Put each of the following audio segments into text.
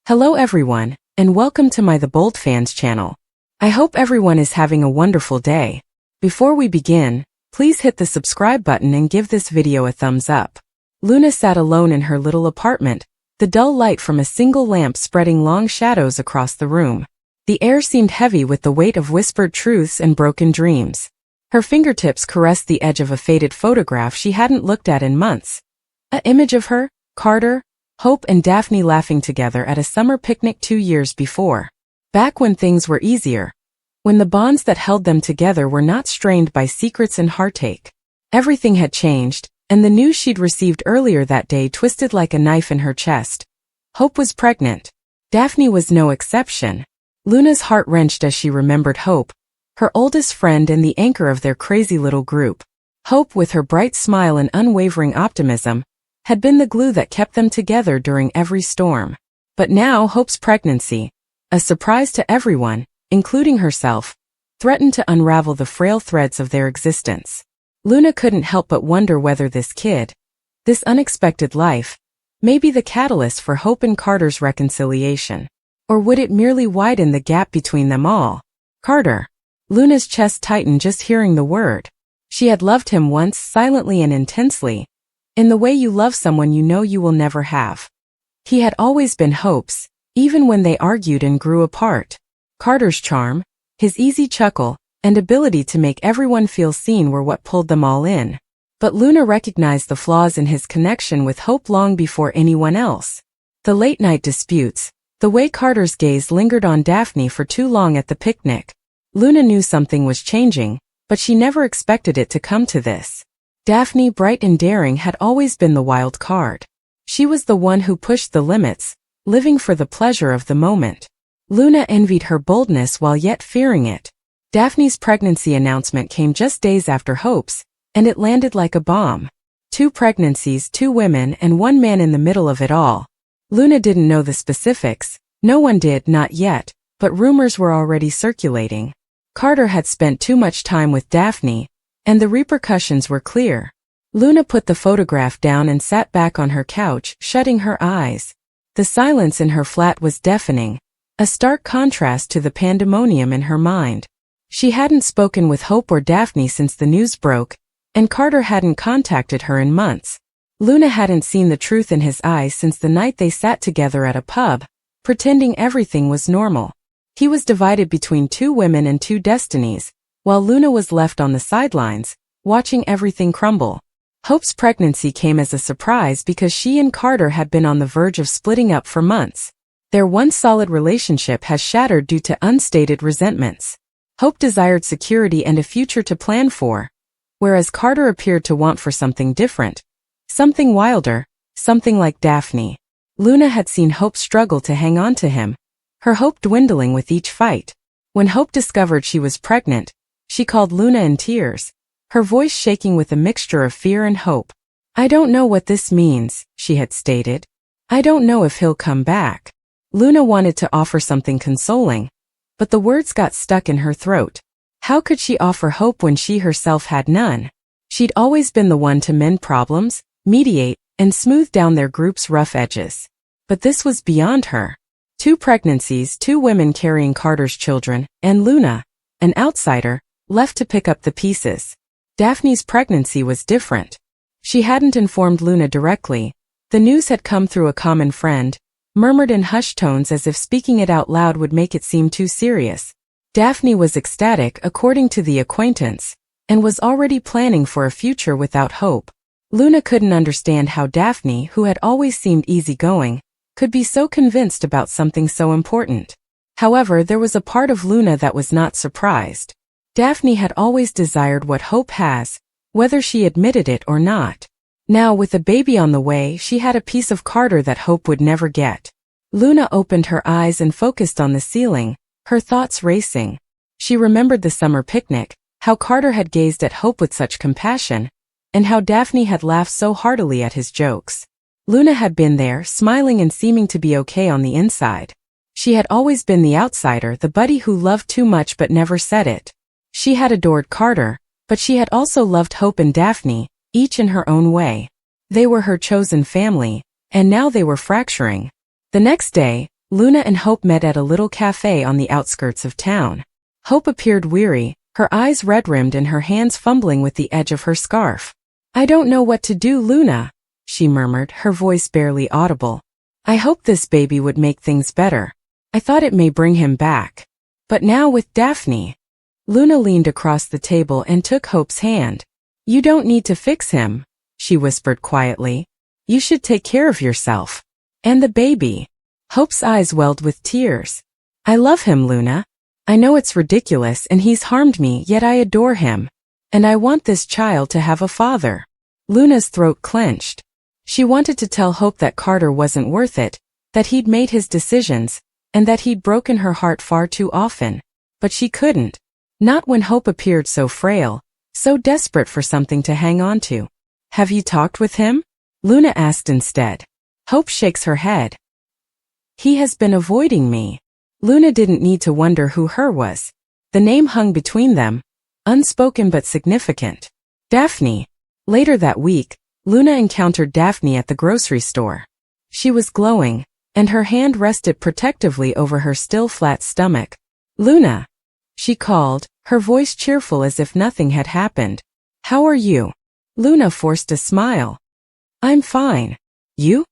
Hello everyone, and welcome to my The Bold Fans channel. I hope everyone is having a wonderful day. Before we begin, please hit the subscribe button and give this video a thumbs up. Luna sat alone in her little apartment, the dull light from a single lamp spreading long shadows across the room. The air seemed heavy with the weight of whispered truths and broken dreams. Her fingertips caressed the edge of a faded photograph she hadn't looked at in months. An image of her, Carter, Hope and Daphne laughing together at a summer picnic 2 years before. Back when things were easier. When the bonds that held them together were not strained by secrets and heartache. Everything had changed, and the news she'd received earlier that day twisted like a knife in her chest. Hope was pregnant. Daphne was no exception. Luna's heart wrenched as she remembered Hope, her oldest friend and the anchor of their crazy little group. Hope, with her bright smile and unwavering optimism, had been the glue that kept them together during every storm. But now Hope's pregnancy, a surprise to everyone, including herself, threatened to unravel the frail threads of their existence. Luna couldn't help but wonder whether this kid, this unexpected life, may be the catalyst for Hope and Carter's reconciliation. Or would it merely widen the gap between them all? Carter. Luna's chest tightened just hearing the word. She had loved him once, silently and intensely, in the way you love someone you know you will never have. He had always been Hope's, even when they argued and grew apart. Carter's charm, his easy chuckle, and ability to make everyone feel seen were what pulled them all in. But Luna recognized the flaws in his connection with Hope long before anyone else. The late-night disputes, the way Carter's gaze lingered on Daphne for too long at the picnic. Luna knew something was changing, but she never expected it to come to this. Daphne, bright and daring, had always been the wild card. She was the one who pushed the limits, living for the pleasure of the moment. Luna envied her boldness while yet fearing it. Daphne's pregnancy announcement came just days after Hope's, and it landed like a bomb. 2 pregnancies, 2 women, and 1 man in the middle of it all. Luna didn't know the specifics, no one did, not yet, but rumors were already circulating. Carter had spent too much time with Daphne, and the repercussions were clear. Luna put the photograph down and sat back on her couch, shutting her eyes. The silence in her flat was deafening, a stark contrast to the pandemonium in her mind. She hadn't spoken with Hope or Daphne since the news broke, and Carter hadn't contacted her in months. Luna hadn't seen the truth in his eyes since the night they sat together at a pub, pretending everything was normal. He was divided between 2 women and 2 destinies, while Luna was left on the sidelines, watching everything crumble. Hope's pregnancy came as a surprise because she and Carter had been on the verge of splitting up for months. Their once solid relationship has shattered due to unstated resentments. Hope desired security and a future to plan for, whereas Carter appeared to want for something different, something wilder, something like Daphne. Luna had seen Hope struggle to hang on to him, her hope dwindling with each fight. When Hope discovered she was pregnant, she called Luna in tears, her voice shaking with a mixture of fear and hope. "I don't know what this means," she had stated. "I don't know if he'll come back." Luna wanted to offer something consoling, but the words got stuck in her throat. How could she offer hope when she herself had none? She'd always been the one to mend problems, mediate, and smooth down their group's rough edges. But this was beyond her. 2 pregnancies, 2 women carrying Carter's children, and Luna, an outsider, left to pick up the pieces. Daphne's pregnancy was different. She hadn't informed Luna directly. The news had come through a common friend, murmured in hushed tones as if speaking it out loud would make it seem too serious. Daphne was ecstatic, according to the acquaintance, and was already planning for a future without Hope. Luna couldn't understand how Daphne, who had always seemed easygoing, could be so convinced about something so important. However, there was a part of Luna that was not surprised. Daphne had always desired what Hope has, whether she admitted it or not. Now, with a baby on the way, she had a piece of Carter that Hope would never get. Luna opened her eyes and focused on the ceiling, her thoughts racing. She remembered the summer picnic, how Carter had gazed at Hope with such compassion, and how Daphne had laughed so heartily at his jokes. Luna had been there, smiling and seeming to be okay on the inside. She had always been the outsider, the buddy who loved too much but never said it. She had adored Carter, but she had also loved Hope and Daphne, each in her own way. They were her chosen family, and now they were fracturing. The next day, Luna and Hope met at a little cafe on the outskirts of town. Hope appeared weary, her eyes red-rimmed and her hands fumbling with the edge of her scarf. "I don't know what to do, Luna," she murmured, her voice barely audible. "I hoped this baby would make things better. I thought it may bring him back. But now with Daphne." Luna leaned across the table and took Hope's hand. "You don't need to fix him," she whispered quietly. "You should take care of yourself. And the baby." Hope's eyes welled with tears. "I love him, Luna. I know it's ridiculous and he's harmed me, yet I adore him. And I want this child to have a father." Luna's throat clenched. She wanted to tell Hope that Carter wasn't worth it, that he'd made his decisions, and that he'd broken her heart far too often. But she couldn't. Not when Hope appeared so frail, so desperate for something to hang on to. "Have you talked with him?" Luna asked instead. Hope shakes her head. "He has been avoiding me." Luna didn't need to wonder who her was. The name hung between them, unspoken but significant. Daphne. Later that week, Luna encountered Daphne at the grocery store. She was glowing, and her hand rested protectively over her still flat stomach. "Luna," she called, her voice cheerful as if nothing had happened. "How are you?" Luna forced a smile. "I'm fine. You?"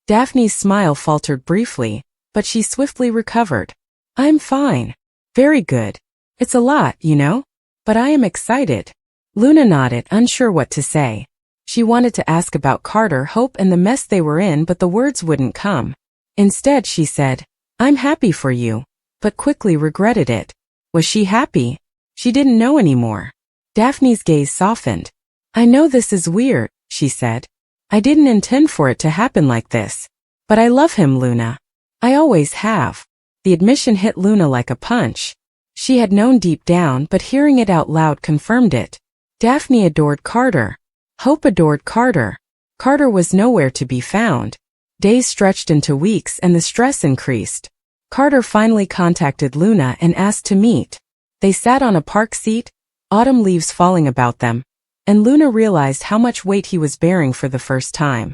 Daphne's smile faltered briefly, but she swiftly recovered. "I'm fine. Very good. It's a lot, you know? But I am excited." Luna nodded, unsure what to say. She wanted to ask about Carter, Hope, and the mess they were in, but the words wouldn't come. Instead, she said, "I'm happy for you," but quickly regretted it. Was she happy? She didn't know anymore. Daphne's gaze softened. "I know this is weird," she said. "I didn't intend for it to happen like this. But I love him, Luna. I always have." The admission hit Luna like a punch. She had known deep down, but hearing it out loud confirmed it. Daphne adored Carter. Hope adored Carter. Carter was nowhere to be found. Days stretched into weeks and the stress increased. Carter finally contacted Luna and asked to meet. They sat on a park seat, autumn leaves falling about them, and Luna realized how much weight he was bearing for the first time.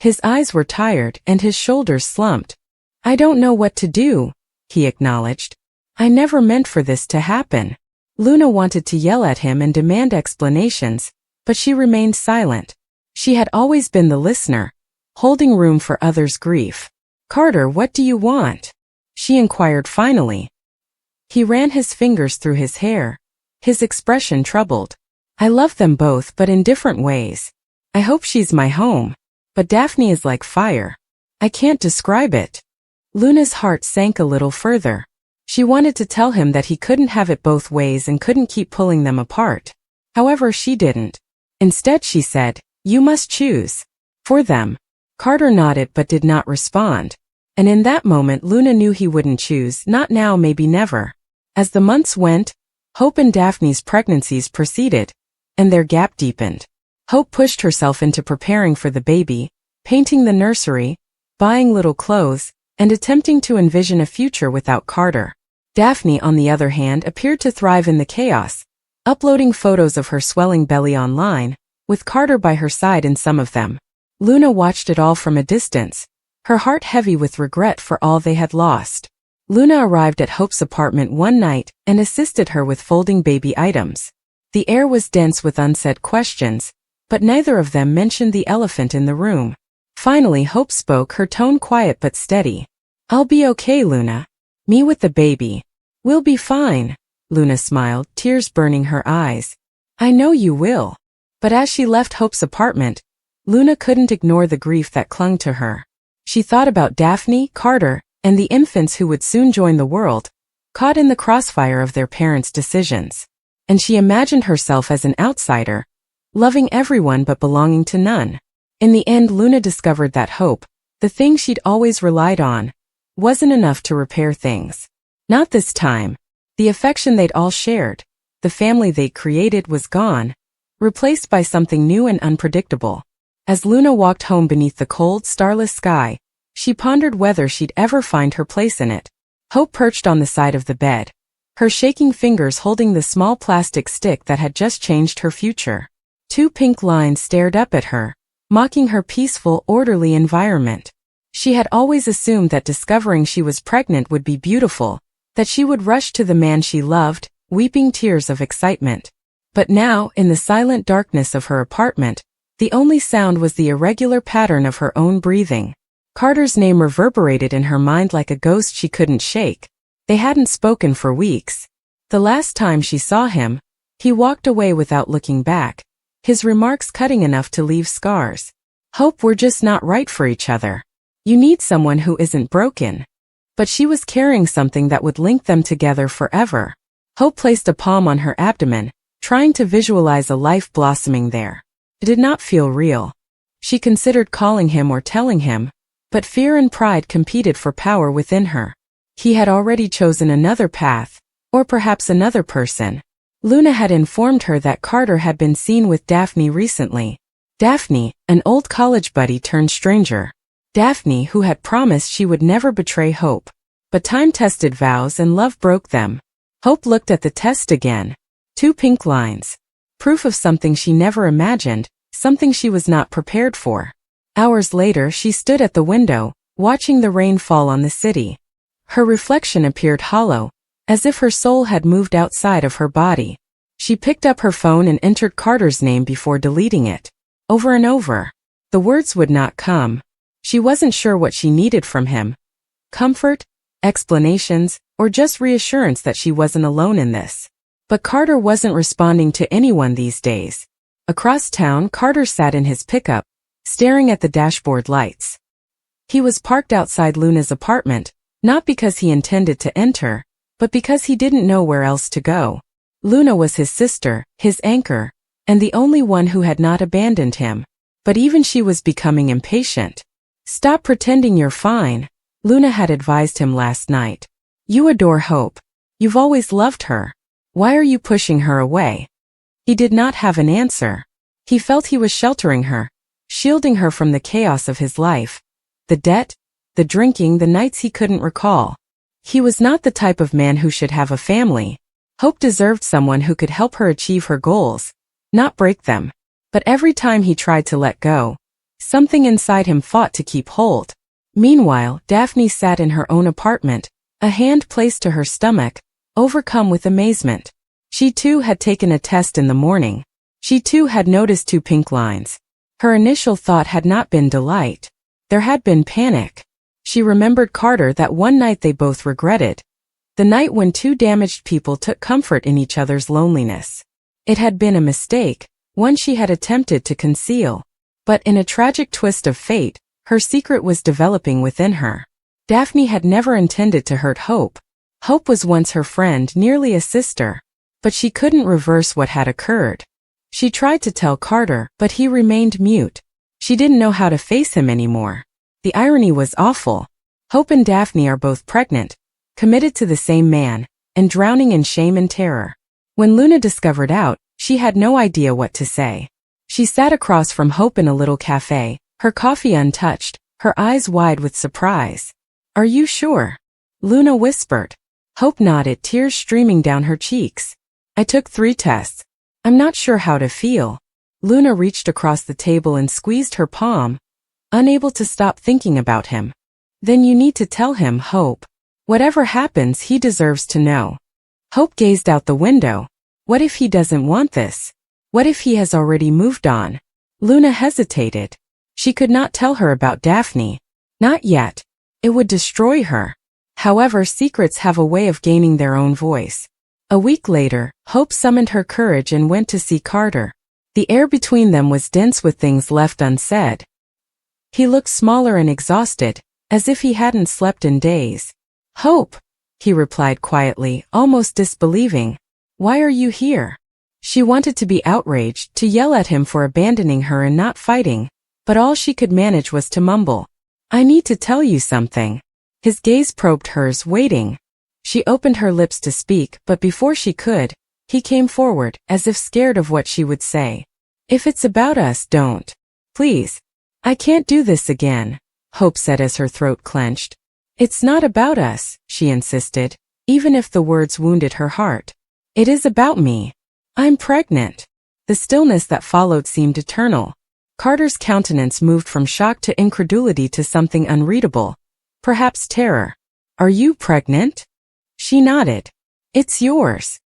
His eyes were tired and his shoulders slumped. "I don't know what to do," he acknowledged. "I never meant for this to happen." Luna wanted to yell at him and demand explanations, but she remained silent. She had always been the listener, holding room for others' grief. "Carter, what do you want?" she inquired finally. He ran his fingers through his hair, his expression troubled. "I love them both, but in different ways. I hope she's my home. But Daphne is like fire. I can't describe it." Luna's heart sank a little further. She wanted to tell him that he couldn't have it both ways and couldn't keep pulling them apart. However, she didn't. Instead, she said, "You must choose. For them." Carter nodded but did not respond. And in that moment, Luna knew he wouldn't choose, not now, maybe never. As the months went, Hope and Daphne's pregnancies proceeded, and their gap deepened. Hope pushed herself into preparing for the baby, painting the nursery, buying little clothes, and attempting to envision a future without Carter. Daphne, on the other hand, appeared to thrive in the chaos, uploading photos of her swelling belly online, with Carter by her side in some of them. Luna watched it all from a distance, her heart heavy with regret for all they had lost. Luna arrived at Hope's apartment one night and assisted her with folding baby items. The air was dense with unsaid questions, but neither of them mentioned the elephant in the room. Finally, Hope spoke, her tone quiet but steady. "I'll be okay, Luna. Me with the baby. We'll be fine." Luna smiled, tears burning her eyes. "I know you will." But as she left Hope's apartment, Luna couldn't ignore the grief that clung to her. She thought about Daphne, Carter, and the infants who would soon join the world, caught in the crossfire of their parents' decisions. And she imagined herself as an outsider, loving everyone but belonging to none. In the end, Luna discovered that hope, the thing she'd always relied on, wasn't enough to repair things. Not this time. The affection they'd all shared, the family they'd created, was gone, replaced by something new and unpredictable. As Luna walked home beneath the cold, starless sky, she pondered whether she'd ever find her place in it. Hope perched on the side of the bed, her shaking fingers holding the small plastic stick that had just changed her future. Two pink lines stared up at her, mocking her peaceful, orderly environment. She had always assumed that discovering she was pregnant would be beautiful, that she would rush to the man she loved, weeping tears of excitement. But now, in the silent darkness of her apartment, the only sound was the irregular pattern of her own breathing. Carter's name reverberated in her mind like a ghost she couldn't shake. They hadn't spoken for weeks. The last time she saw him, he walked away without looking back, his remarks cutting enough to leave scars. Hope, we're just not right for each other. You need someone who isn't broken. But she was carrying something that would link them together forever. Hope placed a palm on her abdomen, trying to visualize a life blossoming there. It did not feel real. She considered calling him or telling him, but fear and pride competed for power within her. He had already chosen another path, or perhaps another person. Luna had informed her that Carter had been seen with Daphne recently. Daphne, an old college buddy turned stranger. Daphne, who had promised she would never betray Hope. But time tested vows and love broke them. Hope looked at the test again. 2 pink lines. Proof of something she never imagined, something she was not prepared for. Hours later she stood at the window, watching the rain fall on the city. Her reflection appeared hollow, as if her soul had moved outside of her body. She picked up her phone and entered Carter's name before deleting it. Over and over. The words would not come. She wasn't sure what she needed from him. Comfort, explanations, or just reassurance that she wasn't alone in this. But Carter wasn't responding to anyone these days. Across town, Carter sat in his pickup, staring at the dashboard lights. He was parked outside Luna's apartment, not because he intended to enter, but because he didn't know where else to go. Luna was his sister, his anchor, and the only one who had not abandoned him. But even she was becoming impatient. Stop pretending you're fine, Luna had advised him last night. You adore Hope. You've always loved her. Why are you pushing her away? He did not have an answer. He felt he was sheltering her, shielding her from the chaos of his life. The debt, the drinking, the nights he couldn't recall. He was not the type of man who should have a family. Hope deserved someone who could help her achieve her goals, not break them. But every time he tried to let go, something inside him fought to keep hold. Meanwhile, Daphne sat in her own apartment, a hand placed to her stomach, overcome with amazement. She too had taken a test in the morning. She too had noticed 2 pink lines. Her initial thought had not been delight. There had been panic. She remembered Carter that one night they both regretted. The night when 2 damaged people took comfort in each other's loneliness. It had been a mistake, one she had attempted to conceal. But in a tragic twist of fate, her secret was developing within her. Daphne had never intended to hurt Hope. Hope was once her friend, nearly a sister. But she couldn't reverse what had occurred. She tried to tell Carter, but he remained mute. She didn't know how to face him anymore. The irony was awful. Hope and Daphne are both pregnant, committed to the same man, and drowning in shame and terror. When Luna discovered out, she had no idea what to say. She sat across from Hope in a little cafe, her coffee untouched, her eyes wide with surprise. Are you sure? Luna whispered. Hope nodded, tears streaming down her cheeks. I took 3 tests. I'm not sure how to feel. Luna reached across the table and squeezed her palm, unable to stop thinking about him. Then you need to tell him, Hope. Whatever happens, he deserves to know. Hope gazed out the window. What if he doesn't want this? What if he has already moved on? Luna hesitated. She could not tell her about Daphne. Not yet. It would destroy her. However, secrets have a way of gaining their own voice. A week later, Hope summoned her courage and went to see Carter. The air between them was dense with things left unsaid. He looked smaller and exhausted, as if he hadn't slept in days. Hope, he replied quietly, almost disbelieving. Why are you here? She wanted to be outraged, to yell at him for abandoning her and not fighting, but all she could manage was to mumble. I need to tell you something. His gaze probed hers, waiting. She opened her lips to speak, but before she could, he came forward, as if scared of what she would say. If it's about us, don't. Please. I can't do this again, Hope said as her throat clenched. It's not about us, she insisted, even if the words wounded her heart. It is about me. I'm pregnant. The stillness that followed seemed eternal. Carter's countenance moved from shock to incredulity to something unreadable, perhaps terror. Are you pregnant? She nodded. It's yours.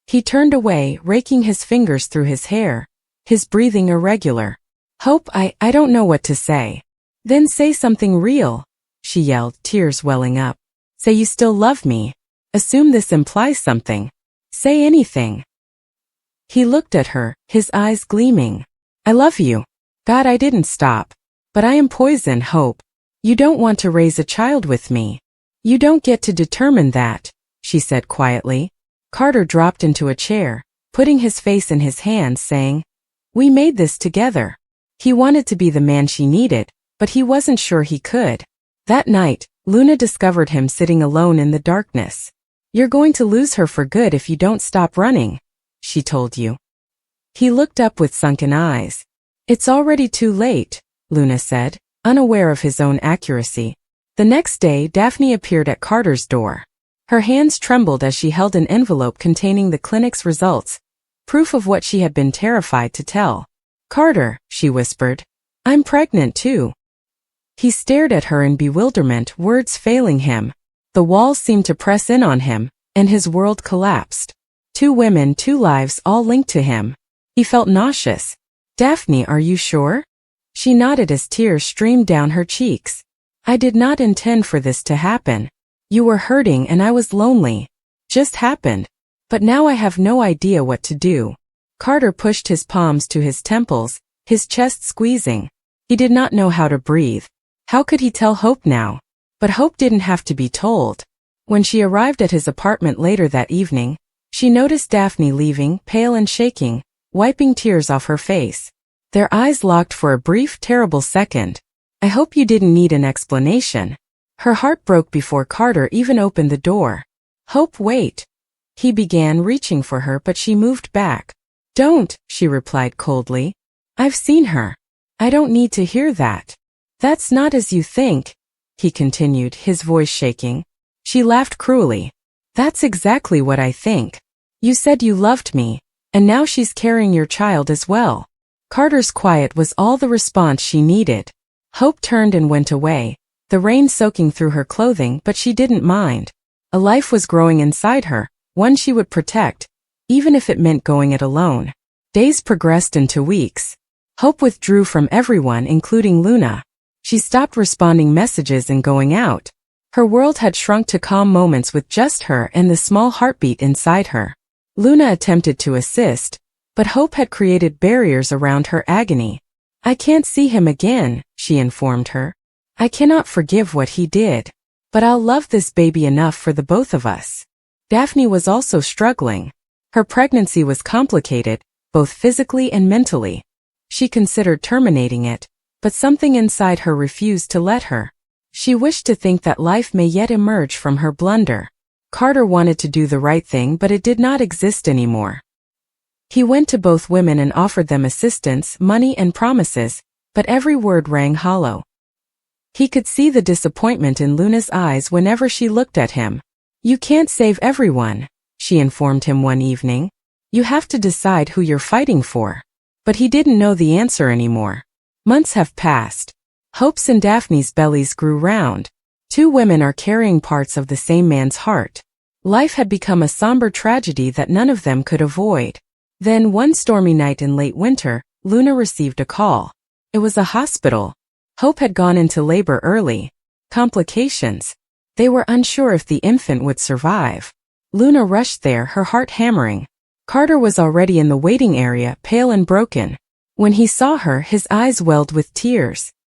He turned away, raking his fingers through his hair, his breathing irregular. Hope, I don't know what to say. Then say something real, she yelled, tears welling up. Say you still love me. Assume this implies something. Say anything. He looked at her, his eyes gleaming. I love you. God, I didn't stop. But I am poison, Hope. You don't want to raise a child with me. You don't get to determine that, she said quietly. Carter dropped into a chair, putting his face in his hands, saying, We made this together. He wanted to be the man she needed, but he wasn't sure he could. That night, Luna discovered him sitting alone in the darkness. You're going to lose her for good if you don't stop running, she told you. He looked up with sunken eyes. It's already too late, Luna said, unaware of his own accuracy. The next day, Daphne appeared at Carter's door. Her hands trembled as she held an envelope containing the clinic's results, proof of what she had been terrified to tell. Carter, she whispered, I'm pregnant too. He stared at her in bewilderment, words failing him. The walls seemed to press in on him, and his world collapsed. 2 women, 2 lives, all linked to him. He felt nauseous. Daphne, are you sure? She nodded as tears streamed down her cheeks. I did not intend for this to happen. You were hurting and I was lonely. Just happened. But now I have no idea what to do. Carter pushed his palms to his temples, his chest squeezing. He did not know how to breathe. How could he tell Hope now? But Hope didn't have to be told. When she arrived at his apartment later that evening, she noticed Daphne leaving, pale and shaking, wiping tears off her face. Their eyes locked for a brief, terrible second. I hope you didn't need an explanation. Her heart broke before Carter even opened the door. Hope, wait. He began, reaching for her, but she moved back. Don't, she replied coldly. I've seen her. I don't need to hear that. That's not as you think, he continued, his voice shaking. She laughed cruelly. That's exactly what I think. You said you loved me, and now she's carrying your child as well. Carter's quiet was all the response she needed. Hope turned and went away, the rain soaking through her clothing, but she didn't mind. A life was growing inside her, one she would protect, even if it meant going it alone. Days progressed into weeks. Hope withdrew from everyone, including Luna. She stopped responding messages and going out. Her world had shrunk to calm moments with just her and the small heartbeat inside her. Luna attempted to assist, but Hope had created barriers around her agony. I can't see him again, she informed her. I cannot forgive what he did. But I'll love this baby enough for the both of us. Daphne was also struggling. Her pregnancy was complicated, both physically and mentally. She considered terminating it, but something inside her refused to let her. She wished to think that life may yet emerge from her blunder. Carter wanted to do the right thing, but it did not exist anymore. He went to both women and offered them assistance, money and promises, but every word rang hollow. He could see the disappointment in Luna's eyes whenever she looked at him. You can't save everyone, she informed him one evening. You have to decide who you're fighting for. But he didn't know the answer anymore. Months have passed. Hope's and Daphne's bellies grew round. 2 women are carrying parts of the same man's heart. Life had become a somber tragedy that none of them could avoid. Then one stormy night in late winter, Luna received a call. It was a hospital. Hope had gone into labor early. Complications. They were unsure if the infant would survive. Luna rushed there, her heart hammering. Carter was already in the waiting area, pale and broken. When he saw her, his eyes welled with tears.